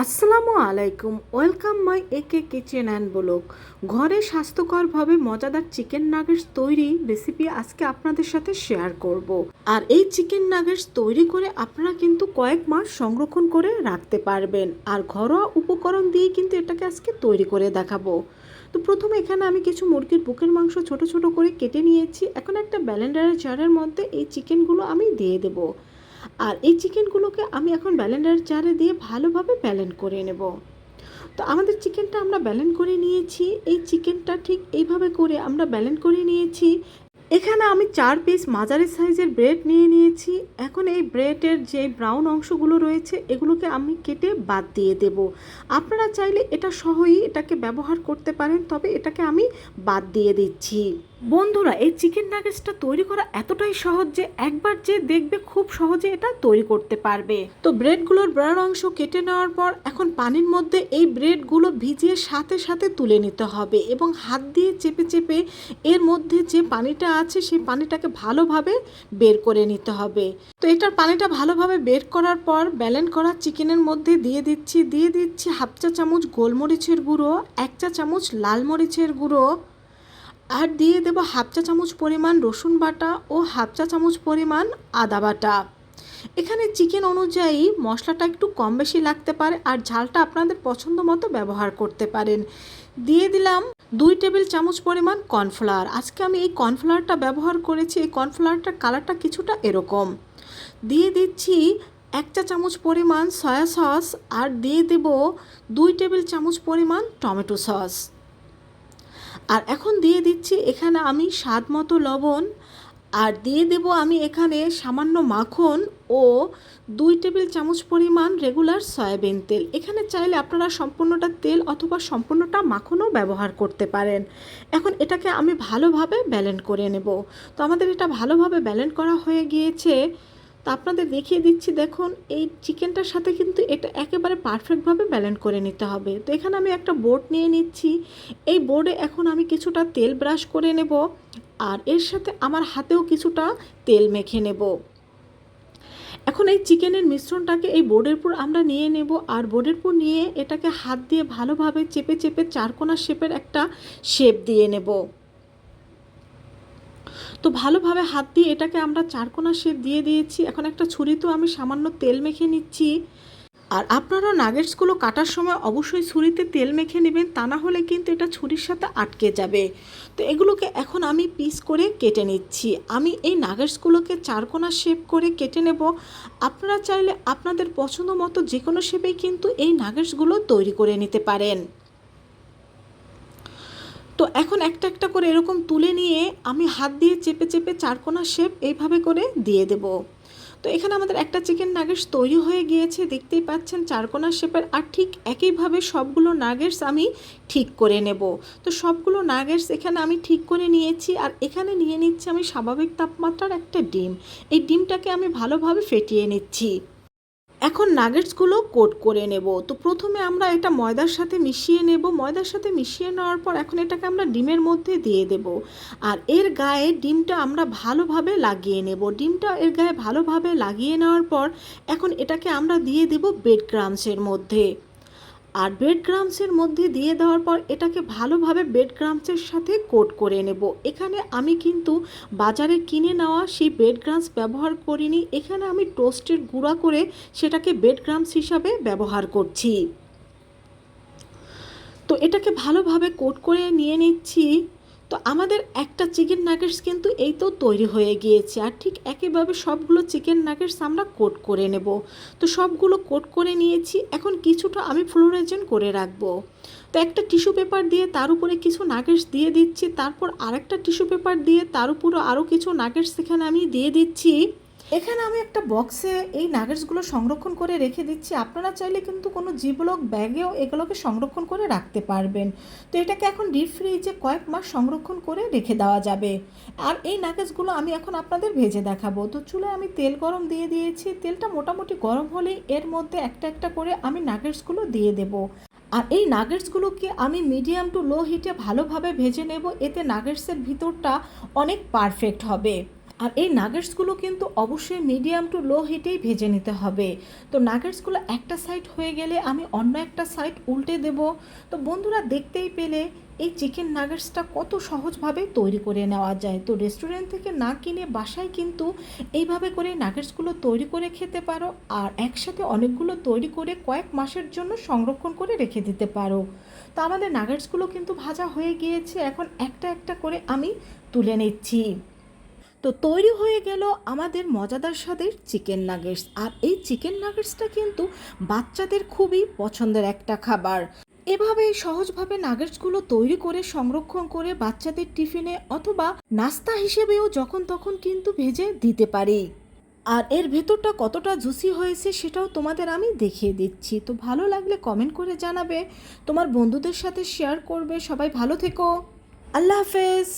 আসসালামু আলাইকুম, welcome my একে কিচেন অ্যান্ড ব্লগ। ঘরে স্বাস্থ্যকরভাবে মজাদার চিকেন নাগেটস তৈরি রেসিপি আজকে আপনাদের সাথে শেয়ার করব। আর এই চিকেন নাগেটস তৈরি করে আপনারা কিন্তু কয়েক মাস সংরক্ষণ করে রাখতে পারবেন। আর ঘরোয়া উপকরণ দিয়ে কিন্তু এটাকে আজকে তৈরি করে দেখাবো। তো প্রথমে এখানে আমি কিছু মুরগির বুকের মাংস ছোট ছোট করে কেটে নিয়েছি। এখন একটা ব্লেন্ডারের জারের মধ্যে এই চিকেনগুলো আমি দিয়ে দেবো। আর এই চিকেনগুলোকে আমি এখন ব্লেন্ডার জারে দিয়ে ভালোভাবে ব্লেন্ড করে নেব। তো আমাদের চিকেনটা আমরা ব্লেন্ড করে নিয়েছি। এই চিকেনটা ঠিক এইভাবে করে আমরা ব্লেন্ড করে নিয়েছি। এখানে আমি 4 পিস মাঝারি সাইজের ব্রেড নিয়ে নিয়েছি। এখন এই ব্রেডের যে ব্রাউন অংশগুলো রয়েছে এগুলোকে আমি কেটে বাদ দিয়ে দেব। আপনারা চাইলে এটা সহই এটাকে ব্যবহার করতে পারেন, তবে এটাকে আমি বাদ দিয়ে দিচ্ছি। বন্ধুরা, এই চিকেন নাগেটসটা তৈরি করা এতটাই সহজ যে একবার যে দেখবে খুব সহজে এটা তৈরি করতে পারবে। তো ব্রেডগুলোর ব্রাউন অংশ কেটে নেওয়ার পর এখন পানির মধ্যে এই ব্রেডগুলো ভিজিয়ে সাথে সাথে তুলে নিতে হবে এবং হাত দিয়ে চেপে চেপে এর মধ্যে যে পানিটা আছে সেই পানিটাকে ভালোভাবে বের করে নিতে হবে। তো এটার পানিটা ভালোভাবে বের করার পর ব্লেন্ড করা চিকেনের মধ্যে দিয়ে দিচ্ছি হাফ চা চামচ গোলমরিচের গুঁড়ো, 1 চা চামচ লাল মরিচের গুঁড়ো, আর দিয়ে দেব হাফ চা চামচ পরিমাণ রসুন বাটা ও হাফ চা চামচ পরিমাণ আদা বাটা। এখানে চিকেন অনুযায়ী মশলাটা একটু কম বেশি লাগতে পারে আর ঝালটা আপনাদের পছন্দ মতো ব্যবহার করতে পারেন। দিয়ে দিলাম 2 টেবিল চামচ পরিমাণ কর্নফ্লাওয়ার। আজকে আমি এই কর্নফ্লাওয়ারটা ব্যবহার করেছি। এই কর্নফ্লাওয়ারটার কালারটা কিছুটা এরকম। দিয়ে দিচ্ছি 1 চা চামচ পরিমাণ সয়া সস আর দিয়ে দেব 2 টেবিল চামচ পরিমাণ টমেটো সস। আর এখন দিয়ে দিচ্ছি এখানে আমি স্বাদ মতো লবণ, আর দিয়ে দেব আমি এখানে সামান্য মাখন ও 2 টেবিল চামচ পরিমাণ রেগুলার সয়াবিন তেল। এখানে চাইলে আপনারা সম্পূর্ণটা তেল অথবা সম্পূর্ণটা মাখনও ব্যবহার করতে পারেন। এখন এটাকে আমি ভালোভাবে ব্লেন্ড করে নেব। তো আমাদের এটা ভালোভাবে ব্লেন্ড করা হয়ে গিয়েছে। তো আপনাদের দেখিয়ে দিচ্ছি, দেখুন এই চিকেনটার সাথে কিন্তু এটা একেবারে পারফেক্টভাবে ব্লেন্ড করে নিতে হবে। তো এখানে আমি একটা বোর্ড নিয়ে নিচ্ছি। এই বোর্ডে এখন আমি কিছুটা তেল ব্রাশ করে নেব আর এর সাথে আমার হাতেও কিছুটা তেল মেখে নেব। এখন এই চিকেনের মিশ্রণটাকে এই বোর্ডের উপর আমরা নিয়ে নেব আর বোর্ডের উপর নিয়ে এটাকে হাত দিয়ে ভালোভাবে চেপে চেপে চারকোনা শেপের একটা শেপ দিয়ে নেব। তো ভালোভাবে হাত দিয়ে এটাকে আমরা চারকোনা শেপ দিয়ে দিয়েছি। এখন একটা ছুরিতেও আমি সামান্য তেল মেখে নিচ্ছি। আর আপনারা নাগেটসগুলো কাটার সময় অবশ্যই ছুরিতে তেল মেখে নেবেন, তা না হলে কিন্তু এটা ছুরির সাথে আটকে যাবে। তো এগুলোকে এখন আমি পিস করে কেটে নিচ্ছি। আমি এই নাগেটসগুলোকে চারকোনা শেপ করে কেটে নেব। আপনারা চাইলে আপনাদের পছন্দ মতো যে কোনো শেপেই কিন্তু এই নাগেটসগুলো তৈরি করে নিতে পারেন। তো এখন একটা একটা করে এরকম তুলে নিয়ে আমি হাত দিয়ে চেপে চেপে চারকোনা শেপ এইভাবে করে দিয়ে দেব। তো এখানে আমাদের একটা চিকেন নাগেটস তৈরি হয়ে গিয়েছে, দেখতেই পাচ্ছেন চারকোনা শেপের। আর ঠিক একইভাবে সবগুলো নাগেটস আমি ঠিক করে নেব। তো সবগুলো নাগেটস এখানে আমি ঠিক করে নিয়েছি। আর এখানে নিয়ে নিচ্ছি আমি স্বাভাবিক তাপমাত্রার একটা ডিম। এই ডিমটাকে আমি ভালোভাবে ফেটিয়ে নিচ্ছি। এখন নাগেটসগুলো কোট করে নেব। তো প্রথমে আমরা এটা ময়দার সাথে মিশিয়ে নেব। ময়দার সাথে মিশিয়ে নেওয়ার পর এখন এটাকে আমরা ডিমের মধ্যে দিয়ে দেব। আর এর গায়ে ডিমটা আমরা ভালোভাবে লাগিয়ে নেব। ডিমটা এর গায়ে ভালোভাবে লাগিয়ে নেওয়ার পর এখন এটাকে আমরা দিয়ে দেব ব্রেড ক্রাম্বসের মধ্যে। আর ব্রেড ক্রাম্বসের মধ্যে দিয়ে দেওয়ার পর এটাকে ভালোভাবে ব্রেড ক্রাম্বসের সাথে কোট করে নেব। এখানে আমি কিন্তু বাজারে কিনে নেওয়া সেই ব্রেড ক্রাম্বস ব্যবহার করিনি। এখানে আমি টোস্টের গুঁড়া করে সেটাকে ব্রেড ক্রাম্বস হিসাবে ব্যবহার করছি। তো এটাকে ভালোভাবে কোট করে নিয়ে নিচ্ছি। তো আমাদের একটা চিকেন নাগেটস কিন্তু এই তো তৈরি হয়ে গিয়েছে। আর ঠিক একইভাবে সবগুলো চিকেন নাগেটস আমরা কোট করে নেব। তো সবগুলো কোট করে নিয়েছি। এখন কিছুটা আমি ফ্লোরেজেন করে রাখবো। তো একটা টিস্যু পেপার দিয়ে তার উপরে কিছু নাগেটস দিয়ে দিচ্ছি। তারপর আরেকটা টিস্যু পেপার দিয়ে তার উপরে আরও কিছু নাগেটস এখানে আমি দিয়ে দিচ্ছি। এখানে আমি একটা বক্সে এই নাগেটসগুলো সংরক্ষণ করে রেখে দিচ্ছি। আপনারা চাইলে কিন্তু কোনো জিপলক ব্যাগেও এগুলোকে সংরক্ষণ করে রাখতে পারবেন। তো এটাকে এখন ডিপ ফ্রিজে কয়েক মাস সংরক্ষণ করে রেখে দেওয়া যাবে। আর এই নাগেটসগুলো আমি এখন আপনাদের ভেজে দেখাবো। তো চুলায় আমি তেল গরম দিয়ে দিয়েছি। তেলটা মোটামুটি গরম হলেই এর মধ্যে একটা একটা করে আমি নাগেটসগুলো দিয়ে দেব। আর এই নাগেটসগুলোকে আমি মিডিয়াম টু লো হিটে ভালোভাবে ভেজে নেব। এতে নাগেটসের ভিতরটা অনেক পারফেক্ট হবে। আর এই নাগেটসগুলো কিন্তু অবশ্যই মিডিয়াম টু লো হিটেই ভেজে নিতে হবে। তো নাগেটসগুলো একটা সাইড হয়ে গেলে আমি অন্য একটা সাইড উল্টে দেব। তো বন্ধুরা, দেখতেই পেলে এই চিকেন নাগেটসটা কত সহজভাবে তৈরি করে নেওয়া যায়। তো রেস্টুরেন্ট থেকে না কিনে বাসায় কিন্তু এইভাবে করে নাগেটসগুলো তৈরি করে খেতে পারো, আর একসাথে অনেকগুলো তৈরি করে কয়েক মাসের জন্য সংরক্ষণ করে রেখে দিতে পারো। তো আমাদের নাগেটসগুলো কিন্তু ভাজা হয়ে গিয়েছে, এখন একটা একটা করে আমি তুলে নিচ্ছি। তো তৈরি হয়ে গেল আমাদের মজাদার স্বাদের চিকেন নাগেটস। আর এই চিকেন নাগেটসটা কিন্তু বাচ্চাদের খুবই পছন্দের একটা খাবার। এভাবে সহজভাবে নাগেটসগুলো তৈরি করে সংরক্ষণ করে বাচ্চাদের টিফিনে অথবা নাস্তা হিসেবেও যখন তখন কিন্তু ভেজে দিতে পারি। আর এর ভেতরটা কতটা জুসি হয়েছে সেটাও তোমাদের আমি দেখিয়ে দিচ্ছি। তো ভালো লাগলে কমেন্ট করে জানাবে, তোমার বন্ধুদের সাথে শেয়ার করবে। সবাই ভালো থেকো, আল্লাহ হাফেজ।